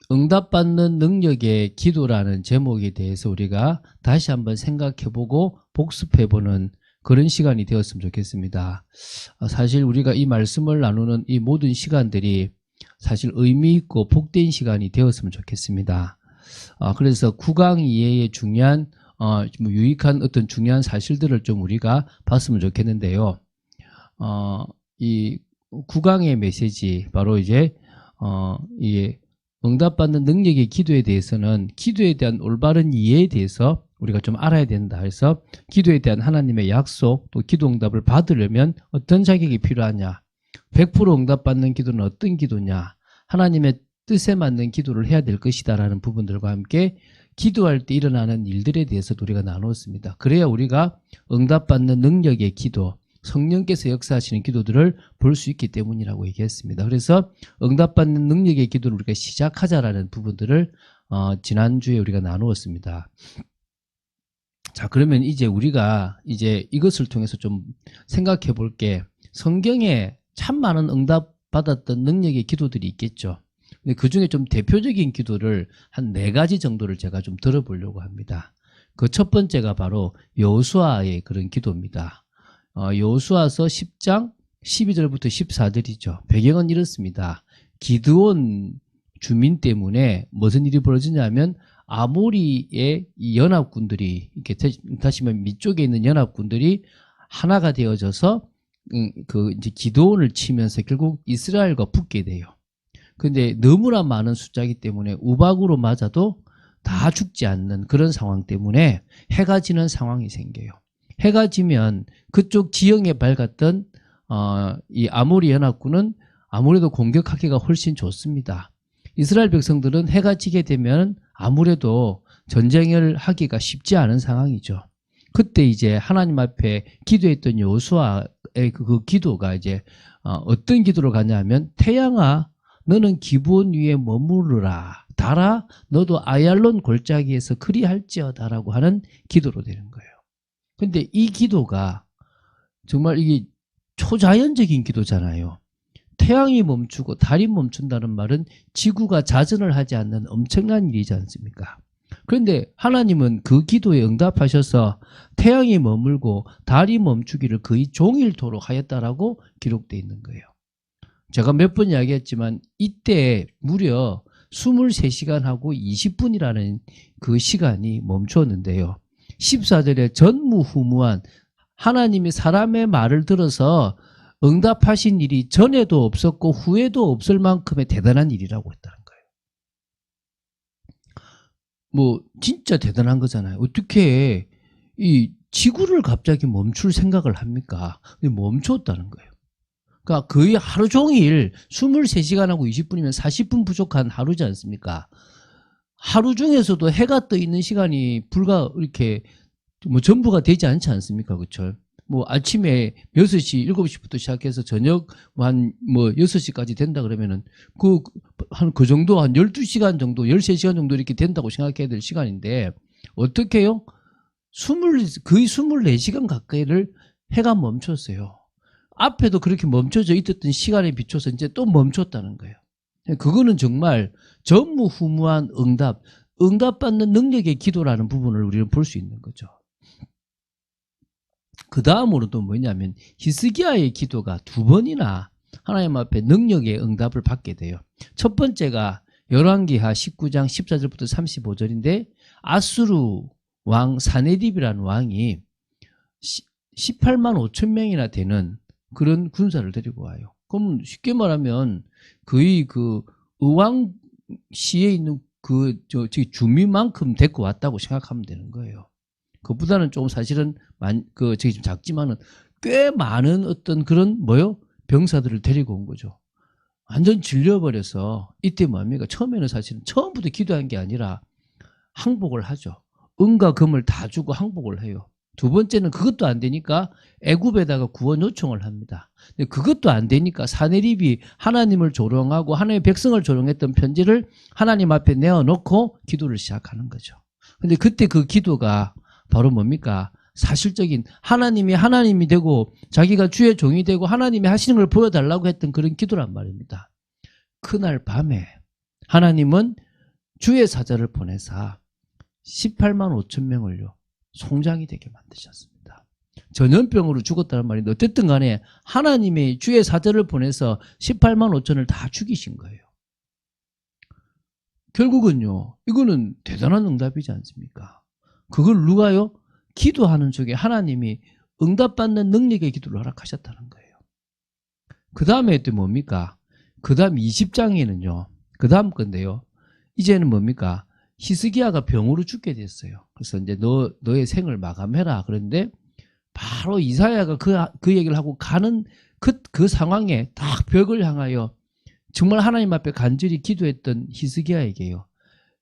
응답받는 능력의 기도라는 제목에 대해서 우리가 다시 한번 생각해보고 복습해보는 그런 시간이 되었으면 좋겠습니다. 사실 우리가 이 말씀을 나누는 이 모든 시간들이 사실 의미 있고 복된 시간이 되었으면 좋겠습니다. 그래서 구강 이해의 중요한 유익한 어떤 중요한 사실들을 좀 우리가 봤으면 좋겠는데요. 이 구강의 메시지 바로 이제 이 응답받는 능력의 기도에 대해서는 기도에 대한 올바른 이해에 대해서 우리가 좀 알아야 된다. 그래서 기도에 대한 하나님의 약속 또 기도 응답을 받으려면 어떤 자격이 필요하냐, 100% 응답받는 기도는 어떤 기도냐, 하나님의 뜻에 맞는 기도를 해야 될 것이다 라는 부분들과 함께 기도할 때 일어나는 일들에 대해서도 우리가 나누었습니다. 그래야 우리가 응답받는 능력의 기도, 성령께서 역사하시는 기도들을 볼 수 있기 때문이라고 얘기했습니다. 그래서 응답받는 능력의 기도를 우리가 시작하자라는 부분들을 지난주에 우리가 나누었습니다. 자, 그러면 이제 우리가 이제 이것을 통해서 좀 생각해 볼 게 성경에 참 많은 응답받았던 능력의 기도들이 있겠죠. 근데 그 중에 좀 대표적인 기도를 한 4가지 정도를 제가 좀 들어보려고 합니다. 그 첫 번째가 바로 여호수아의 그런 기도입니다. 여호수아서 10장 12절부터 14절이죠. 배경은 이렇습니다. 기드온 주민 때문에 무슨 일이 벌어지냐면 아모리의 이 연합군들이 이렇게 다시 말하면 밑쪽에 있는 연합군들이 하나가 되어져서 이제 기드온을 치면서 결국 이스라엘과 붙게 돼요. 근데 너무나 많은 숫자이기 때문에 우박으로 맞아도 다 죽지 않는 그런 상황 때문에 해가 지는 상황이 생겨요. 해가 지면 그쪽 지형에 밝았던 이 아모리 연합군은 아무래도 공격하기가 훨씬 좋습니다. 이스라엘 백성들은 해가 지게 되면 아무래도 전쟁을 하기가 쉽지 않은 상황이죠. 그때 이제 하나님 앞에 기도했던 여호수아의 그 기도가 이제 어떤 기도로 가냐면 태양아 너는 기브온 위에 머무르라 달아 너도 아얄론 골짜기에서 그리할지어다라고 하는 기도로 되는 거예요. 근데 이 기도가 정말 이게 초자연적인 기도잖아요. 태양이 멈추고 달이 멈춘다는 말은 지구가 자전을 하지 않는 엄청난 일이지 않습니까? 그런데 하나님은 그 기도에 응답하셔서 태양이 머물고 달이 멈추기를 거의 종일토록 하였다라고 기록되어 있는 거예요. 제가 몇 번 이야기했지만 이때 무려 23시간하고 20분이라는 그 시간이 멈추었는데요. 14절에 전무후무한 하나님이 사람의 말을 들어서 응답하신 일이 전에도 없었고 후에도 없을 만큼의 대단한 일이라고 했다는 거예요. 뭐 진짜 대단한 거잖아요. 어떻게 이 지구를 갑자기 멈출 생각을 합니까? 근데 멈췄다는 거예요. 그러니까 거의 하루 종일 23시간하고 20분이면 40분 부족한 하루지 않습니까? 하루 중에서도 해가 떠 있는 시간이 불과 이렇게 뭐 전부가 되지 않지 않습니까? 그렇죠? 뭐 아침에 6시, 7시부터 시작해서 저녁 한 뭐 6시까지 된다 그러면은 그 정도 한 12시간 정도, 13시간 정도 이렇게 된다고 생각해야 될 시간인데 어떻게 해요? 거의 24시간 가까이를 해가 멈췄어요. 앞에도 그렇게 멈춰져 있었던 시간에 비춰서 이제 또 멈췄다는 거예요. 그거는 정말 전무후무한 응답받는 능력의 기도라는 부분을 우리는 볼 수 있는 거죠. 그 다음으로 또 뭐냐면 히스기야의 기도가 2번이나 하나님 앞에 능력의 응답을 받게 돼요. 첫 번째가 열왕기하 19장 14절부터 35절인데 아수르 왕 사네립이라는 왕이 18만 5천 명이나 되는 그런 군사를 데리고 와요. 그럼 쉽게 말하면 거의 그 의왕시에 있는 주민만큼 데리고 왔다고 생각하면 되는 거예요. 그보다는 좀 사실은 저기 좀 작지만은 꽤 많은 어떤 그런 병사들을 데리고 온 거죠. 완전 질려버려서 이때 뭡니까? 처음에는 사실은 처음부터 기도한 게 아니라 항복을 하죠. 은과 금을 다 주고 항복을 해요. 두 번째는 그것도 안 되니까 애굽에다가 구원 요청을 합니다. 근데 그것도 안 되니까 사네립이 하나님을 조롱하고 하나님의 백성을 조롱했던 편지를 하나님 앞에 내어놓고 기도를 시작하는 거죠. 근데 그때 그 기도가 바로 뭡니까? 사실적인 하나님이 되고 자기가 주의 종이 되고 하나님이 하시는 걸 보여달라고 했던 그런 기도란 말입니다. 그날 밤에 하나님은 주의 사자를 보내사 18만 5천 명을요 송장이 되게 만드셨습니다. 전염병으로 죽었다는 말인데 어쨌든 간에 하나님이 주의 사자를 보내서 18만 5천을 다 죽이신 거예요. 결국은요 이거는 대단한 응답이지 않습니까? 그걸 누가요? 기도하는 쪽에 하나님이 응답받는 능력의 기도를 허락하셨다는 거예요. 그 다음에 또 뭡니까? 그 다음 20장에는요. 그 다음 건데요. 이제는 뭡니까? 히스기야가 병으로 죽게 됐어요. 그래서 이제 너의 생을 마감해라. 그런데 바로 이사야가 그 얘기를 하고 가는 그 상황에 딱 벽을 향하여 정말 하나님 앞에 간절히 기도했던 히스기야에게요.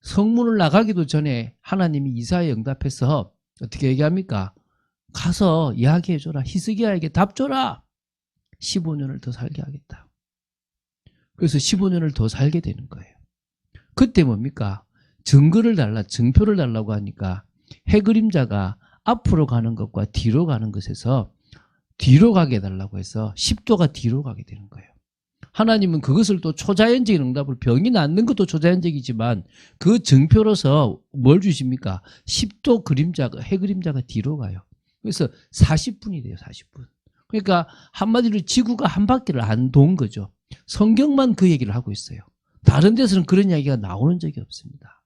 성문을 나가기도 전에 하나님이 이사야에 응답해서 어떻게 얘기합니까? 가서 이야기해줘라. 히스기야에게 답 줘라. 15년을 더 살게 하겠다. 그래서 15년을 더 살게 되는 거예요. 그때 뭡니까? 증거를 달라, 증표를 달라고 하니까 해 그림자가 앞으로 가는 것과 뒤로 가는 것에서 뒤로 가게 해달라고 해서 10도가 뒤로 가게 되는 거예요. 하나님은 그것을 또 초자연적인 응답을 병이 낫는 것도 초자연적이지만 그 증표로서 뭘 주십니까? 10도 그림자가 해 그림자가 뒤로 가요. 그래서 40분이 돼요. 40분. 그러니까 한마디로 지구가 한 바퀴를 안 돈 거죠. 성경만 그 얘기를 하고 있어요. 다른 데서는 그런 이야기가 나오는 적이 없습니다.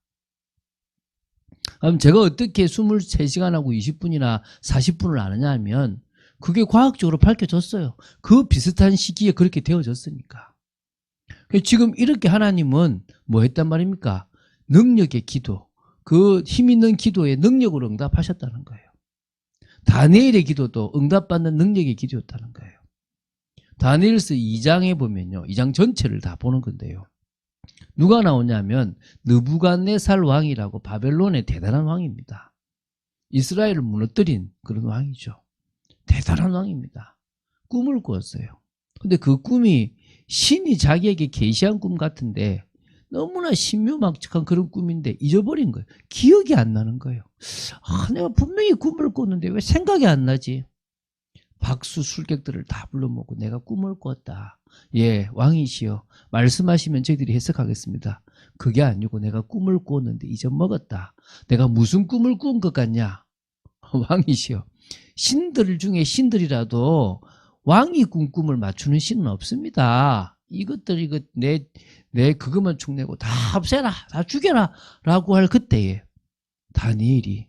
그럼 제가 어떻게 23시간하고 20분이나 40분을 아느냐 하면 그게 과학적으로 밝혀졌어요. 그 비슷한 시기에 그렇게 되어졌으니까. 지금 이렇게 하나님은 뭐 했단 말입니까? 능력의 기도, 그 힘 있는 기도에 능력으로 응답하셨다는 거예요. 다니엘의 기도도 응답받는 능력의 기도였다는 거예요. 다니엘서 2장에 보면요. 2장 전체를 다 보는 건데요. 누가 나오냐면 느부갓네살 왕이라고 바벨론의 대단한 왕입니다. 이스라엘을 무너뜨린 그런 왕이죠. 대단한 왕입니다. 꿈을 꾸었어요. 근데 그 꿈이 신이 자기에게 계시한 꿈 같은데 너무나 신묘막측한 그런 꿈인데 잊어버린 거예요. 기억이 안 나는 거예요. 내가 분명히 꿈을 꿨는데 왜 생각이 안 나지? 박수 술객들을 다 불러 모으고 내가 꿈을 꿨다. 예, 왕이시여 말씀하시면 저희들이 해석하겠습니다. 그게 아니고 내가 꿈을 꿨는데 잊어먹었다. 내가 무슨 꿈을 꾼 것 같냐? 왕이시여 신들 중에 신들이라도 왕이 꾼 꿈을 맞추는 신은 없습니다. 이것들 내 그것만 축내고 다 없애라, 다 죽여라 라고 할 그때에 다니엘이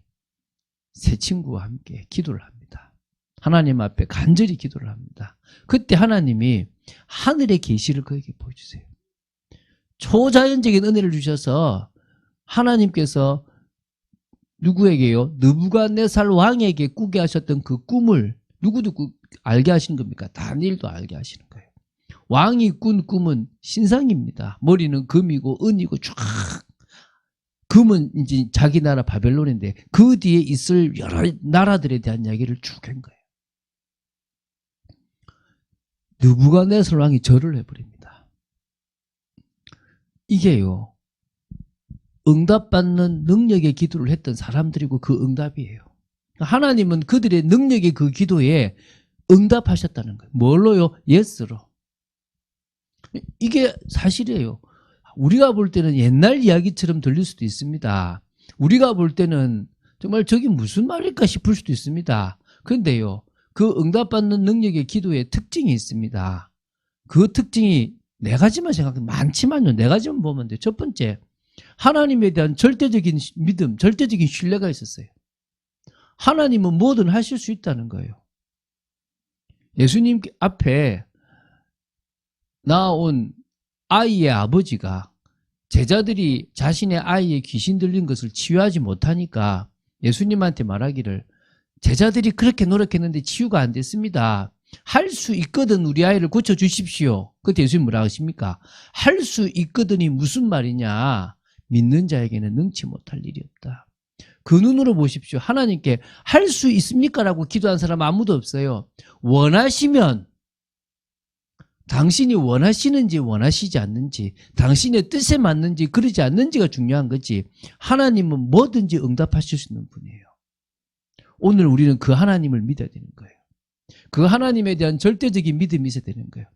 세 친구와 함께 기도를 합니다. 하나님 앞에 간절히 기도를 합니다. 그때 하나님이 하늘의 계시를 그에게 보여주세요. 초자연적인 은혜를 주셔서 하나님께서 누구에게요? 느부갓네살 왕에게 꾸게 하셨던 그 꿈을 누구도 알게 하시는 겁니까? 다니엘도 알게 하시는 거예요. 왕이 꾼 꿈은 신상입니다. 머리는 금이고 은이고 쫙. 금은 이제 자기 나라 바벨론인데 그 뒤에 있을 여러 나라들에 대한 이야기를 쭉 한 거예요. 느부갓네살 왕이 절을 해버립니다. 이게요. 응답받는 능력의 기도를 했던 사람들이고 그 응답이에요. 하나님은 그들의 능력의 그 기도에 응답하셨다는 거예요. 뭘로요? 예스로. 이게 사실이에요. 우리가 볼 때는 옛날 이야기처럼 들릴 수도 있습니다. 우리가 볼 때는 정말 저게 무슨 말일까 싶을 수도 있습니다. 그런데요. 그 응답받는 능력의 기도에 특징이 있습니다. 그 특징이 네 가지만 생각하면 많지만요. 네 가지만 보면 돼요. 첫 번째, 하나님에 대한 절대적인 믿음, 절대적인 신뢰가 있었어요. 하나님은 뭐든 하실 수 있다는 거예요. 예수님 앞에 나온 아이의 아버지가 제자들이 자신의 아이의 귀신 들린 것을 치유하지 못하니까 예수님한테 말하기를 제자들이 그렇게 노력했는데 치유가 안 됐습니다. 할 수 있거든 우리 아이를 고쳐주십시오. 그때 예수님 뭐라 하십니까? 할 수 있거든이 무슨 말이냐? 믿는 자에게는 능치 못할 일이 없다. 그 눈으로 보십시오. 하나님께 할 수 있습니까? 라고 기도한 사람 아무도 없어요. 원하시면 당신이 원하시는지 원하시지 않는지 당신의 뜻에 맞는지 그러지 않는지가 중요한 거지 하나님은 뭐든지 응답하실 수 있는 분이에요. 오늘 우리는 그 하나님을 믿어야 되는 거예요. 그 하나님에 대한 절대적인 믿음이 있어야 되는 거예요.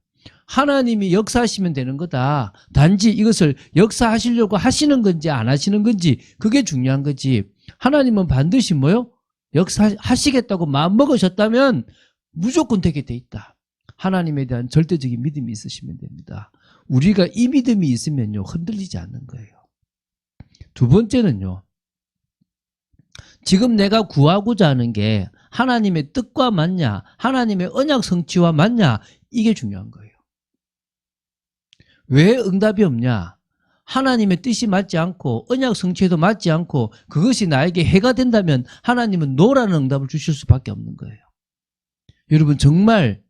하나님이 역사하시면 되는 거다. 단지 이것을 역사하시려고 하시는 건지 안 하시는 건지 그게 중요한 거지. 하나님은 반드시 뭐요? 역사하시겠다고 마음먹으셨다면 무조건 되게 돼 있다. 하나님에 대한 절대적인 믿음이 있으시면 됩니다. 우리가 이 믿음이 있으면요 흔들리지 않는 거예요. 두 번째는요. 지금 내가 구하고자 하는 게 하나님의 뜻과 맞냐, 하나님의 언약 성취와 맞냐, 이게 중요한 거예요. 왜 응답이 없냐? 하나님의 뜻이 맞지 않고 언약 성취에도 맞지 않고 그것이 나에게 해가 된다면 하나님은 노라는 응답을 주실 수밖에 없는 거예요. 여러분 정말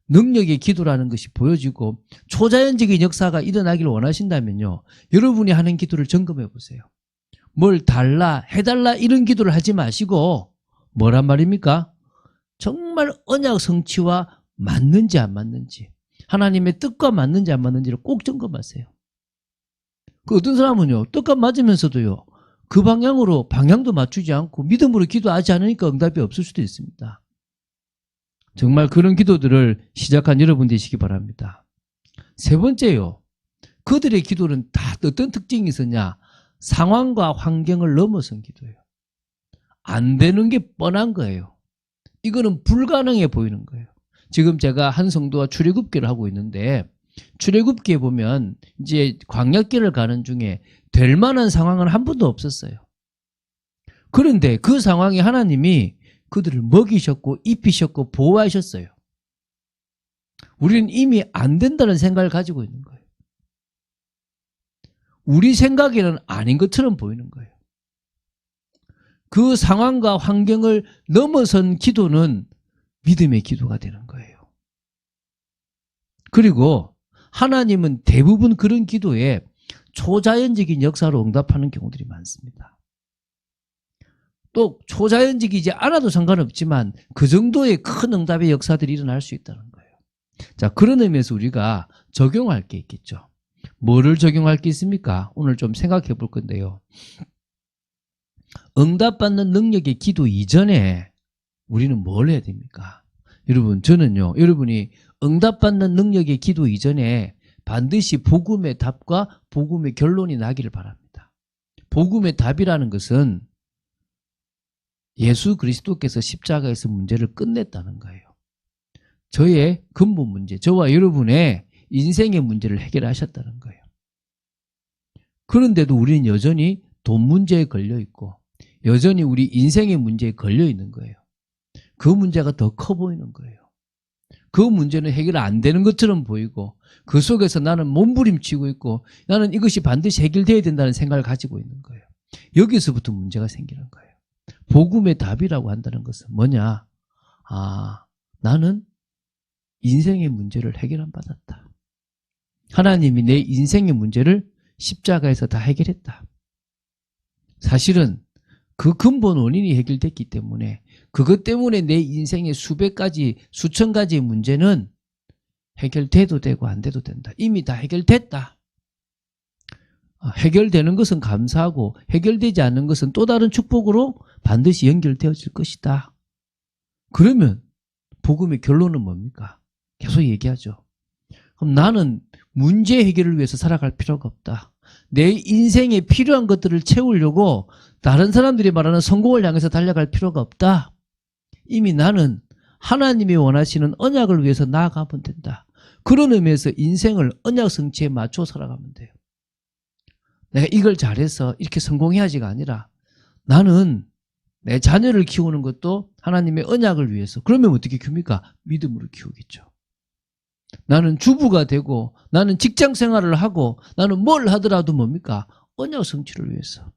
능력의 기도라는 것이 보여지고 초자연적인 역사가 일어나기를 원하신다면요. 여러분이 하는 기도를 점검해 보세요. 뭘 달라, 해달라 이런 기도를 하지 마시고 뭐란 말입니까? 정말 언약 성취와 맞는지 안 맞는지, 하나님의 뜻과 맞는지 안 맞는지를 꼭 점검하세요. 그 어떤 사람은요, 뜻과 맞으면서도요, 그 방향으로 방향도 맞추지 않고 믿음으로 기도하지 않으니까 응답이 없을 수도 있습니다. 정말 그런 기도들을 시작한 여러분 되시기 바랍니다. 세 번째요, 그들의 기도는 다 어떤 특징이 있었냐? 상황과 환경을 넘어선 기도예요. 안 되는 게 뻔한 거예요. 이거는 불가능해 보이는 거예요. 지금 제가 한 성도와 출애굽기를 하고 있는데 출애굽기에 보면 이제 광야길을 가는 중에 될 만한 상황은 한 번도 없었어요. 그런데 그 상황에 하나님이 그들을 먹이셨고 입히셨고 보호하셨어요. 우리는 이미 안 된다는 생각을 가지고 있는 거예요. 우리 생각에는 아닌 것처럼 보이는 거예요. 그 상황과 환경을 넘어선 기도는 믿음의 기도가 되는 거예요. 그리고 하나님은 대부분 그런 기도에 초자연적인 역사로 응답하는 경우들이 많습니다. 또 초자연적이지 않아도 상관없지만 그 정도의 큰 응답의 역사들이 일어날 수 있다는 거예요. 자, 그런 의미에서 우리가 적용할 게 있겠죠. 뭐를 적용할 게 있습니까? 오늘 좀 생각해 볼 건데요. 응답받는 능력의 기도 이전에 우리는 뭘 해야 됩니까? 여러분, 저는요, 여러분이 응답받는 능력의 기도 이전에 반드시 복음의 답과 복음의 결론이 나기를 바랍니다. 복음의 답이라는 것은 예수 그리스도께서 십자가에서 문제를 끝냈다는 거예요. 저의 근본 문제, 저와 여러분의 인생의 문제를 해결하셨다는 거예요. 그런데도 우리는 여전히 돈 문제에 걸려 있고 여전히 우리 인생의 문제에 걸려 있는 거예요. 그 문제가 더 커 보이는 거예요. 그 문제는 해결 안 되는 것처럼 보이고 그 속에서 나는 몸부림치고 있고 나는 이것이 반드시 해결돼야 된다는 생각을 가지고 있는 거예요. 여기서부터 문제가 생기는 거예요. 복음의 답이라고 한다는 것은 뭐냐? 나는 인생의 문제를 해결 안 받았다. 하나님이 내 인생의 문제를 십자가에서 다 해결했다. 사실은 그 근본 원인이 해결됐기 때문에 그것 때문에 내 인생의 수백 가지, 수천 가지의 문제는 해결돼도 되고 안 돼도 된다. 이미 다 해결됐다. 해결되는 것은 감사하고 해결되지 않는 것은 또 다른 축복으로 반드시 연결되어질 것이다. 그러면 복음의 결론은 뭡니까? 계속 얘기하죠. 그럼 나는 문제 해결을 위해서 살아갈 필요가 없다. 내 인생에 필요한 것들을 채우려고 다른 사람들이 말하는 성공을 향해서 달려갈 필요가 없다. 이미 나는 하나님이 원하시는 언약을 위해서 나아가면 된다. 그런 의미에서 인생을 언약 성취에 맞춰 살아가면 돼요. 내가 이걸 잘해서 이렇게 성공해야지가 아니라 나는 내 자녀를 키우는 것도 하나님의 언약을 위해서. 그러면 어떻게 키웁니까? 믿음으로 키우겠죠. 나는 주부가 되고 나는 직장 생활을 하고 나는 뭘 하더라도 뭡니까? 언약 성취를 위해서.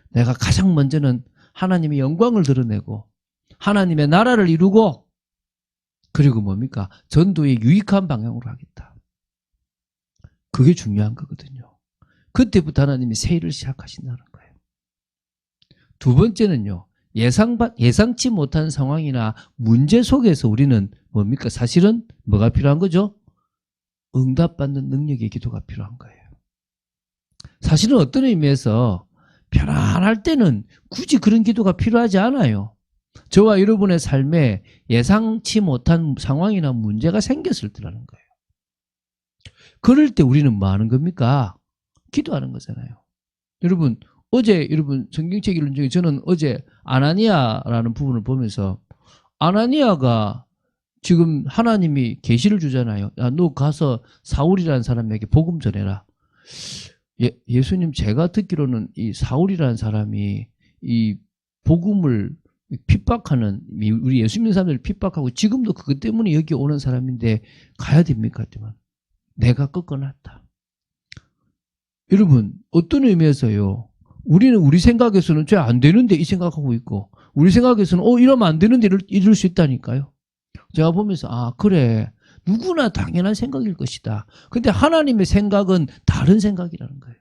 내가 가장 먼저는 하나님의 영광을 드러내고 하나님의 나라를 이루고 그리고 뭡니까? 전도의 유익한 방향으로 하겠다. 그게 중요한 거거든요. 그때부터 하나님이 새 일을 시작하신다는 거예요. 두 번째는요. 예상치 못한 상황이나 문제 속에서 우리는 뭡니까? 사실은 뭐가 필요한 거죠? 응답받는 능력의 기도가 필요한 거예요. 사실은 어떤 의미에서 편안할 때는 굳이 그런 기도가 필요하지 않아요. 저와 여러분의 삶에 예상치 못한 상황이나 문제가 생겼을 때라는 거예요. 그럴 때 우리는 뭐 하는 겁니까? 기도하는 거잖아요. 여러분, 어제 여러분 성경책 읽는 중에 저는 어제 아나니아라는 부분을 보면서 아나니아가 지금 하나님이 계시를 주잖아요. 야, 너 가서 사울이라는 사람에게 복음 전해라. 예수님, 제가 듣기로는 이 사울이라는 사람이 이 복음을 핍박하는, 우리 예수 믿는 사람들을 핍박하고 지금도 그것 때문에 여기 오는 사람인데 가야 됩니까? 했더만 내가 꺾어놨다. 여러분, 어떤 의미에서요? 우리는 우리 생각에서는 쟤 안 되는데 이 생각하고 있고, 우리 생각에서는 이러면 안 되는데 이럴 수 있다니까요. 제가 보면서 그래, 누구나 당연한 생각일 것이다. 근데 하나님의 생각은 다른 생각이라는 거예요.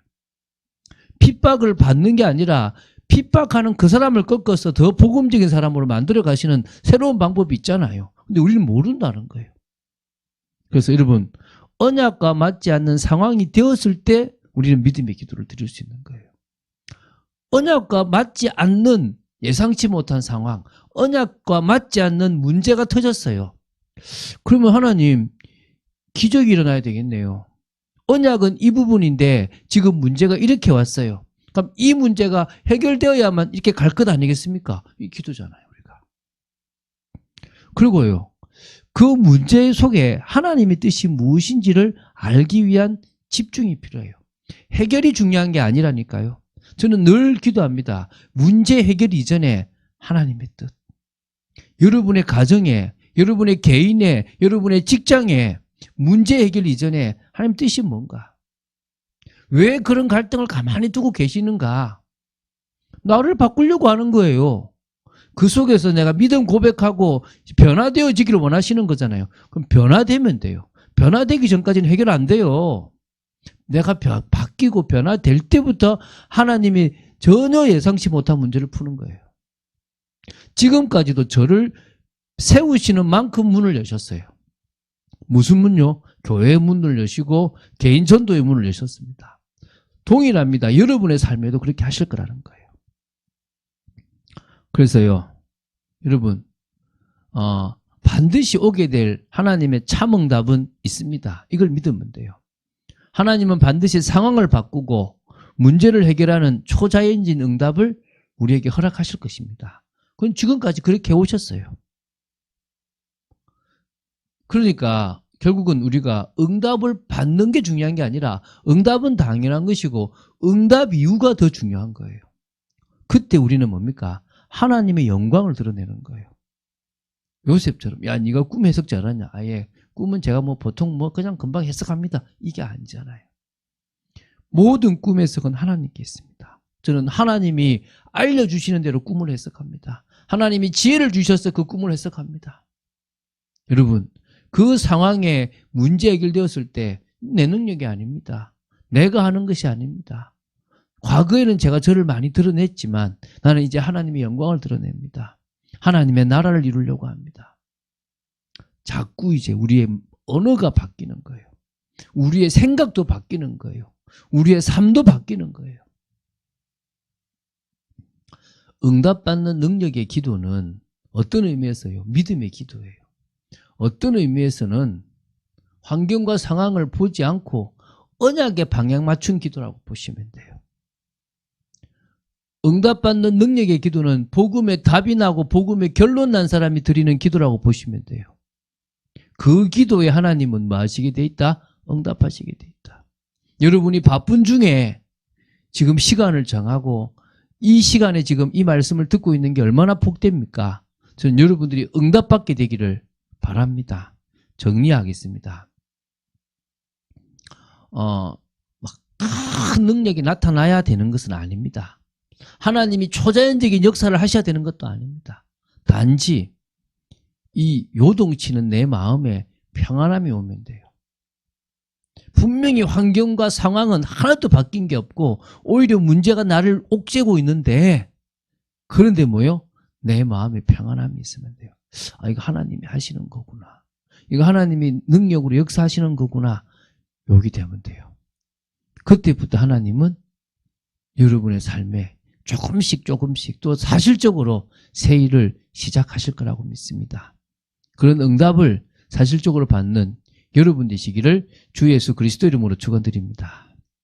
핍박을 받는 게 아니라 핍박하는 그 사람을 꺾어서 더 복음적인 사람으로 만들어 가시는 새로운 방법이 있잖아요. 근데 우리는 모른다는 거예요. 그래서 여러분, 언약과 맞지 않는 상황이 되었을 때 우리는 믿음의 기도를 드릴 수 있는 거예요. 언약과 맞지 않는 예상치 못한 상황, 언약과 맞지 않는 문제가 터졌어요. 그러면 하나님, 기적이 일어나야 되겠네요. 언약은 이 부분인데 지금 문제가 이렇게 왔어요. 그럼 이 문제가 해결되어야만 이렇게 갈 것 아니겠습니까? 이 기도잖아요, 우리가. 그리고요, 그 문제 속에 하나님의 뜻이 무엇인지를 알기 위한 집중이 필요해요. 해결이 중요한 게 아니라니까요. 저는 늘 기도합니다. 문제 해결 이전에 하나님의 뜻. 여러분의 가정에, 여러분의 개인에, 여러분의 직장에 문제 해결 이전에 하나님 뜻이 뭔가? 왜 그런 갈등을 가만히 두고 계시는가? 나를 바꾸려고 하는 거예요. 그 속에서 내가 믿음 고백하고 변화되어지기를 원하시는 거잖아요. 그럼 변화되면 돼요. 변화되기 전까지는 해결 안 돼요. 내가 바뀌고 변화될 때부터 하나님이 전혀 예상치 못한 문제를 푸는 거예요. 지금까지도 저를 세우시는 만큼 문을 여셨어요. 무슨 문요? 교회의 문을 여시고 개인 전도의 문을 여셨습니다. 동일합니다. 여러분의 삶에도 그렇게 하실 거라는 거예요. 그래서요, 여러분, 반드시 오게 될 하나님의 참응답은 있습니다. 이걸 믿으면 돼요. 하나님은 반드시 상황을 바꾸고 문제를 해결하는 초자연적인 응답을 우리에게 허락하실 것입니다. 그건 지금까지 그렇게 해오셨어요. 그러니까 결국은 우리가 응답을 받는 게 중요한 게 아니라 응답은 당연한 것이고 응답 이유가 더 중요한 거예요. 그때 우리는 뭡니까? 하나님의 영광을 드러내는 거예요. 요셉처럼, 야, 네가 꿈 해석 잘하냐? 아예 꿈은 제가 보통 그냥 금방 해석합니다. 이게 아니잖아요. 모든 꿈 해석은 하나님께 있습니다. 저는 하나님이 알려주시는 대로 꿈을 해석합니다. 하나님이 지혜를 주셔서 그 꿈을 해석합니다. 여러분, 그 상황에 문제 해결되었을 때 내 능력이 아닙니다. 내가 하는 것이 아닙니다. 과거에는 제가 저를 많이 드러냈지만 나는 이제 하나님의 영광을 드러냅니다. 하나님의 나라를 이루려고 합니다. 자꾸 이제 우리의 언어가 바뀌는 거예요. 우리의 생각도 바뀌는 거예요. 우리의 삶도 바뀌는 거예요. 응답받는 능력의 기도는 어떤 의미에서요? 믿음의 기도예요. 어떤 의미에서는 환경과 상황을 보지 않고 언약의 방향 맞춘 기도라고 보시면 돼요. 응답받는 능력의 기도는 복음의 답이 나고 복음의 결론 난 사람이 드리는 기도라고 보시면 돼요. 그 기도에 하나님은 뭐 하시게 돼 있다? 응답하시게 돼 있다. 여러분이 바쁜 중에 지금 시간을 정하고 이 시간에 지금 이 말씀을 듣고 있는 게 얼마나 복됩니까? 저는 여러분들이 응답받게 되기를 바랍니다. 정리하겠습니다. 큰 능력이 나타나야 되는 것은 아닙니다. 하나님이 초자연적인 역사를 하셔야 되는 것도 아닙니다. 단지 이 요동치는 내 마음에 평안함이 오면 돼요. 분명히 환경과 상황은 하나도 바뀐 게 없고 오히려 문제가 나를 옥죄고 있는데 그런데 뭐요? 내 마음에 평안함이 있으면 돼요. 이거 하나님이 하시는 거구나. 이거 하나님이 능력으로 역사하시는 거구나. 여기 되면 돼요. 그때부터 하나님은 여러분의 삶에 조금씩 또 사실적으로 새 일을 시작하실 거라고 믿습니다. 그런 응답을 사실적으로 받는 여러분 되시기를 주 예수 그리스도 이름으로 축원드립니다.